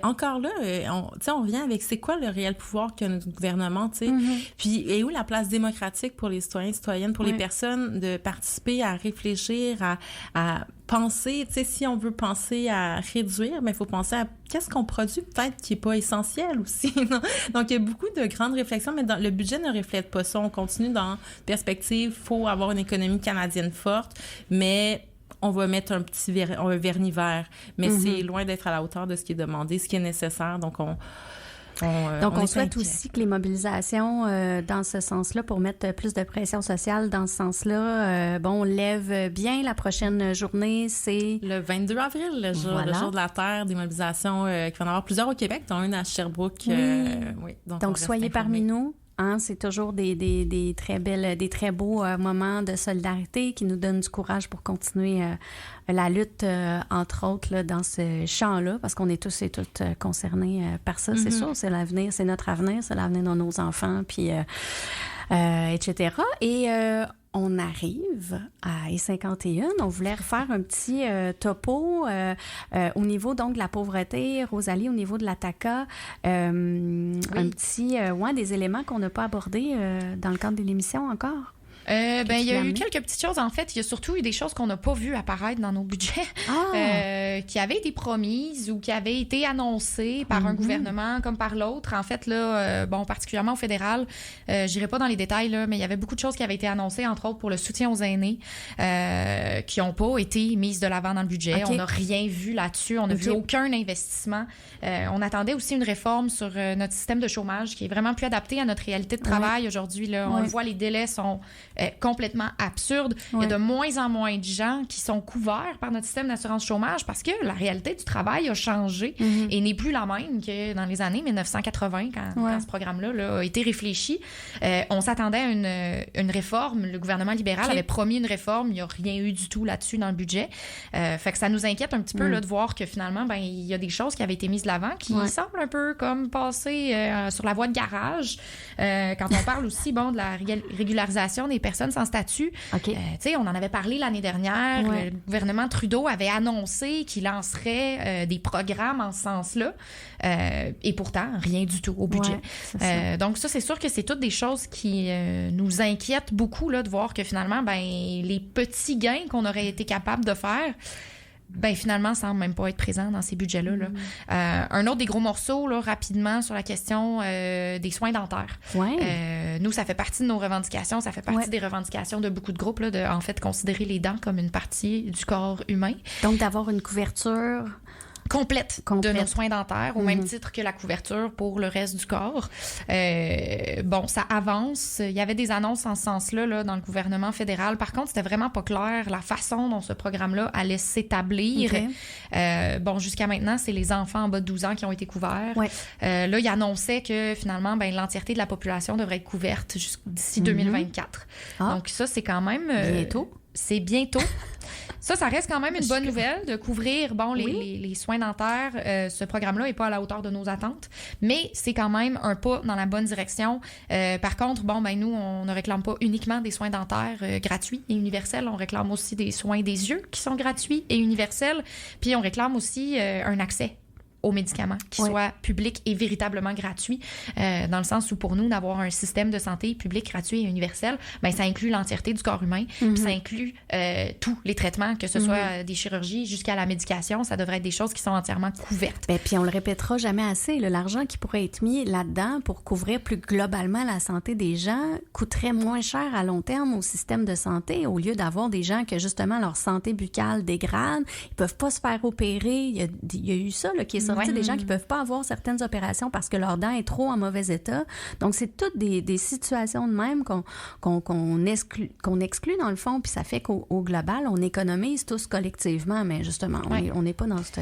Encore là, on revient avec c'est quoi le réel pouvoir qu'a notre gouvernement, tu sais. Puis, et où la place démocratique pour les citoyens, citoyennes, pour les personnes de participer, à réfléchir, à penser, tu sais, si on veut penser à réduire, mais il faut penser à qu'est-ce qu'on produit peut-être qui n'est pas essentiel aussi. Non? Donc, il y a beaucoup de grandes réflexions, mais le budget ne reflète pas ça. On continue dans perspective, il faut avoir une économie canadienne forte, mais on va mettre un vernis vert, mais c'est loin d'être à la hauteur de ce qui est demandé, ce qui est nécessaire. Donc, on souhaite aussi que les mobilisations dans ce sens-là, pour mettre plus de pression sociale dans ce sens-là, on lève bien la prochaine journée, c'est... Le 22 avril, le jour de la Terre, des mobilisations qui vont en avoir plusieurs au Québec, dont une à Sherbrooke. Oui. Donc soyez parmi nous. Hein, c'est toujours des très beaux moments de solidarité qui nous donnent du courage pour continuer la lutte, entre autres, là, dans ce champ-là, parce qu'on est tous et toutes concernés par ça, c'est sûr. C'est l'avenir, c'est notre avenir, c'est l'avenir de nos enfants, puis etc. Et on arrive à I-51. On voulait refaire un petit topo au niveau donc de la pauvreté. Rosalie, au niveau de la TACA, un petit, des éléments qu'on n'a pas abordés dans le cadre de l'émission encore. Il y a eu quelques petites choses. En fait, il y a surtout eu des choses qu'on n'a pas vues apparaître dans nos budgets, qui avaient été promises ou qui avaient été annoncées par un gouvernement comme par l'autre. En fait, là, particulièrement au fédéral, j'irai pas dans les détails, là, mais il y avait beaucoup de choses qui avaient été annoncées, entre autres pour le soutien aux aînés, qui n'ont pas été mises de l'avant dans le budget. On n'a rien vu là-dessus. On n'a vu aucun investissement. On attendait aussi une réforme sur notre système de chômage qui est vraiment plus adapté à notre réalité de travail aujourd'hui. Là. On le voit, les délais sont complètement absurde. Il y a de moins en moins de gens qui sont couverts par notre système d'assurance chômage parce que la réalité du travail a changé et n'est plus la même que dans les années 1980 quand ce programme-là là, a été réfléchi. On s'attendait à une réforme. Le gouvernement libéral avait promis une réforme. Il n'y a rien eu du tout là-dessus dans le budget. Fait que ça nous inquiète un petit peu là, de voir que finalement, il y a des choses qui avaient été mises de l'avant qui semblent un peu comme passer sur la voie de garage. Quand on parle aussi de la régularisation des personnes sans statut. On en avait parlé l'année dernière. Le gouvernement Trudeau avait annoncé qu'il lancerait des programmes en ce sens-là. Et pourtant, rien du tout au budget. Donc ça, c'est sûr que c'est toutes des choses qui nous inquiètent beaucoup là, de voir que finalement, les petits gains qu'on aurait été capable de faire finalement, semble même pas être présent dans ces budgets-là. Là. Un autre des gros morceaux, là, rapidement, sur la question des soins dentaires. Nous, ça fait partie de nos revendications, ça fait partie des revendications de beaucoup de groupes, là, de, en fait, considérer les dents comme une partie du corps humain. Donc, d'avoir une couverture complète de nos soins dentaires, au même titre que la couverture pour le reste du corps. Ça avance. Il y avait des annonces en ce sens-là là, dans le gouvernement fédéral. Par contre, c'était vraiment pas clair la façon dont ce programme-là allait s'établir. Jusqu'à maintenant, c'est les enfants en bas de 12 ans qui ont été couverts. Là, il annonçait que finalement, l'entièreté de la population devrait être couverte d'ici 2024. Donc ça, c'est quand même... bientôt. C'est bientôt. Ça reste quand même une bonne nouvelle de couvrir les soins dentaires. Ce programme-là n'est pas à la hauteur de nos attentes, mais c'est quand même un pas dans la bonne direction. Par contre, nous, on ne réclame pas uniquement des soins dentaires gratuits et universels. On réclame aussi des soins des yeux qui sont gratuits et universels. Puis on réclame aussi un accès aux médicaments, qui soient publics et véritablement gratuits, dans le sens où pour nous, d'avoir un système de santé public, gratuit et universel, ben, ça inclut l'entièreté du corps humain, puis ça inclut tous les traitements, que ce soit des chirurgies jusqu'à la médication, ça devrait être des choses qui sont entièrement couvertes. Et puis on le répétera jamais assez, là, l'argent qui pourrait être mis là-dedans pour couvrir plus globalement la santé des gens coûterait moins cher à long terme au système de santé, au lieu d'avoir des gens que justement leur santé buccale dégrade, ils peuvent pas se faire opérer, il y a eu ça là, qui est sorti, des gens qui peuvent pas avoir certaines opérations parce que leur dent est trop en mauvais état. Donc, c'est toutes des situations de même qu'on exclut dans le fond, puis ça fait qu'au global, on économise tous collectivement, mais justement, on n'est pas dans cette...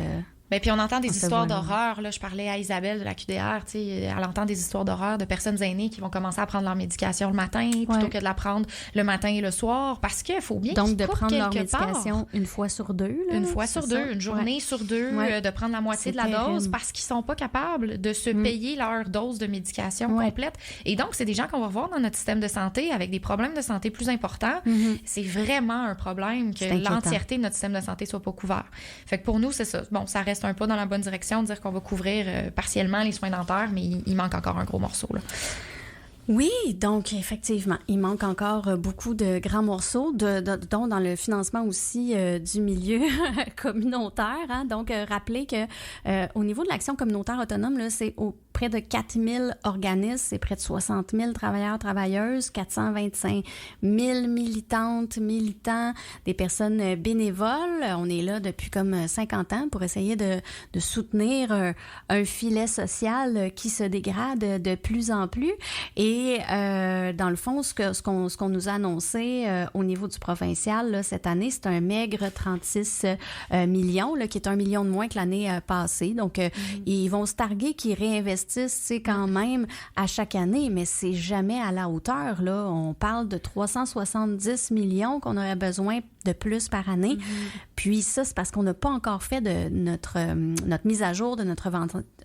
Ben, puis on entend des histoires d'horreur. Là, je parlais à Isabelle de la QDR, tu sais, elle entend des histoires d'horreur de personnes aînées qui vont commencer à prendre leur médication le matin plutôt que de la prendre le matin et le soir, parce qu'il faut bien donc de prendre leur médication une fois sur deux. Là, une fois sur deux, une journée sur deux, de prendre la moitié de la dose parce qu'ils sont pas capables de se payer leur dose de médication complète. Et donc, c'est des gens qu'on va voir dans notre système de santé avec des problèmes de santé plus importants. C'est vraiment un problème que l'entièreté de notre système de santé soit pas couvert. Fait que pour nous, c'est ça. Bon, ça reste un pas dans la bonne direction, de dire qu'on va couvrir partiellement les soins dentaires, mais il manque encore un gros morceau, là. Oui, donc effectivement, il manque encore beaucoup de grands morceaux, dont dans le financement aussi du milieu communautaire. Hein. Donc, rappelez que au niveau de l'action communautaire autonome, là, c'est près de 4000 organismes, c'est près de 60 000 travailleurs, travailleuses, 425 000 militantes, militants, des personnes bénévoles. On est là depuis comme 50 ans pour essayer de soutenir un filet social qui se dégrade de plus en plus. Et dans le fond, ce qu'on nous a annoncé au niveau du provincial là, cette année, c'est un maigre 36 millions, là, qui est 1 million de moins que l'année passée. Donc, ils vont se targuer qu'ils réinvestissent quand même à chaque année, mais c'est jamais à la hauteur. Là. On parle de 370 millions qu'on aurait besoin de plus par année. Puis ça, c'est parce qu'on n'a pas encore fait de notre mise à jour de notre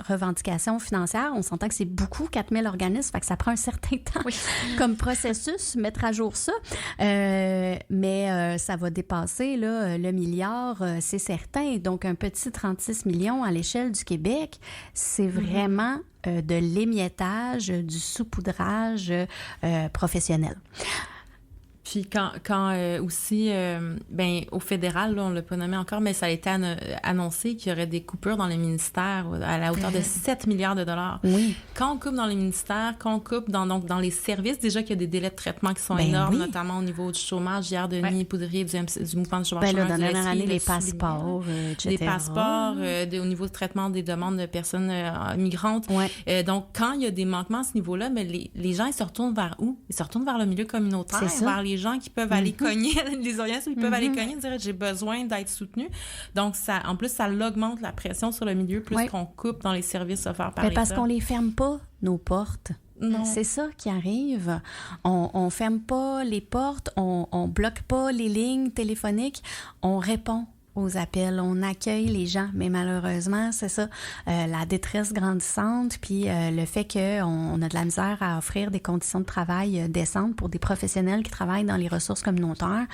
revendication financière. On s'entend que c'est beaucoup, 4000 organismes, fait que ça prend un certain temps comme processus, mettre à jour ça. Mais ça va dépasser là, le milliard, c'est certain. Donc, un petit 36 millions à l'échelle du Québec, c'est vraiment de l'émiettage, du saupoudrage professionnel. Puis quand aussi, au fédéral, là, on ne l'a pas nommé encore, mais ça a été annoncé qu'il y aurait des coupures dans les ministères à la hauteur de 7 milliards de dollars. Oui. Quand on coupe dans les ministères, quand on coupe dans les services, déjà qu'il y a des délais de traitement qui sont énormes, notamment au niveau du chômage. Hier, Denis Poudrier du mouvement du chômage. Dans la dernière année, les passeports, etc. Les passeports, au niveau du traitement des demandes de personnes migrantes. Ouais. Donc, quand il y a des manquements à ce niveau-là, les gens, ils se retournent vers où? Ils se retournent vers le milieu communautaire, vers les gens qui peuvent aller cogner, les organismes qui peuvent aller cogner et dire j'ai besoin d'être soutenu. Donc, ça, en plus, ça augmente la pression sur le milieu plus qu'on coupe dans les services offerts par l'État. Parce qu'on les ferme pas, nos portes. Non. C'est ça qui arrive. On ferme pas les portes, on bloque pas les lignes téléphoniques, on répond aux appels, on accueille les gens, mais malheureusement, c'est ça, la détresse grandissante, puis le fait qu'on a de la misère à offrir des conditions de travail décentes pour des professionnels qui travaillent dans les ressources communautaires,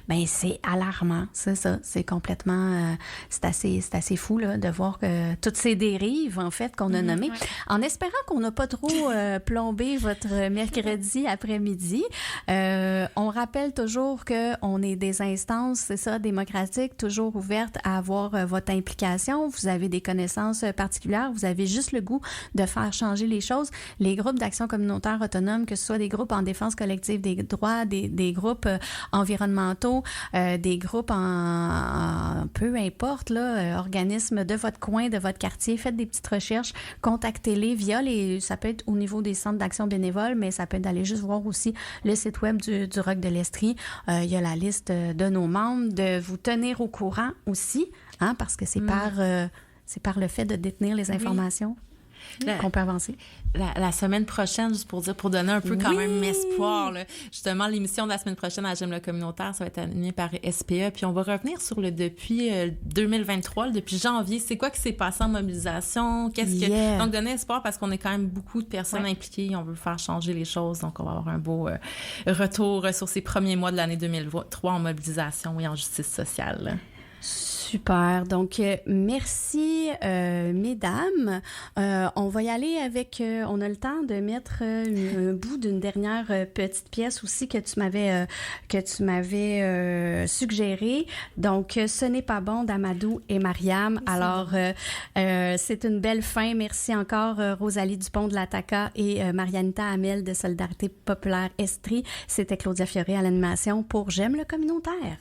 ben c'est alarmant, c'est ça, c'est complètement, c'est assez fou là, de voir que toutes ces dérives, en fait, qu'on a nommées, en espérant qu'on n'a pas trop plombé votre mercredi après-midi, on rappelle toujours qu'on est des instances, c'est ça, démocratiques, toujours ouverte à avoir votre implication. Vous avez des connaissances particulières. Vous avez juste le goût de faire changer les choses. Les groupes d'action communautaire autonome, que ce soit des groupes en défense collective des droits, des groupes environnementaux, des groupes en peu importe, là, organismes de votre coin, de votre quartier, faites des petites recherches, contactez-les via ça peut être au niveau des centres d'action bénévole, mais ça peut être d'aller juste voir aussi le site web du Roc de l'Estrie. Il y a la liste de nos membres, de vous tenir au courant aussi, hein, parce que c'est par le fait de détenir les informations qu'on peut avancer. La semaine prochaine, juste pour donner un peu quand même espoir, là, justement, l'émission de la semaine prochaine à J'aime le communautaire, ça va être animé par SPE, puis on va revenir sur depuis 2023, depuis janvier, c'est quoi qui s'est passé en mobilisation, donc donner espoir parce qu'on est quand même beaucoup de personnes impliquées, on veut faire changer les choses, donc on va avoir un beau retour sur ces premiers mois de l'année 2023 en mobilisation et en justice sociale. Super. Donc, merci, mesdames. On va y aller avec... on a le temps de mettre un bout d'une dernière petite pièce aussi que tu m'avais suggéré. Donc, Ce n'est pas bon d'Amadou et Mariam. Alors, c'est une belle fin. Merci encore, Rosalie Dupont de l'Attaca et Marianita Hamel de Solidarité populaire Estrie. C'était Claudia Fioré à l'animation pour J'aime le communautaire.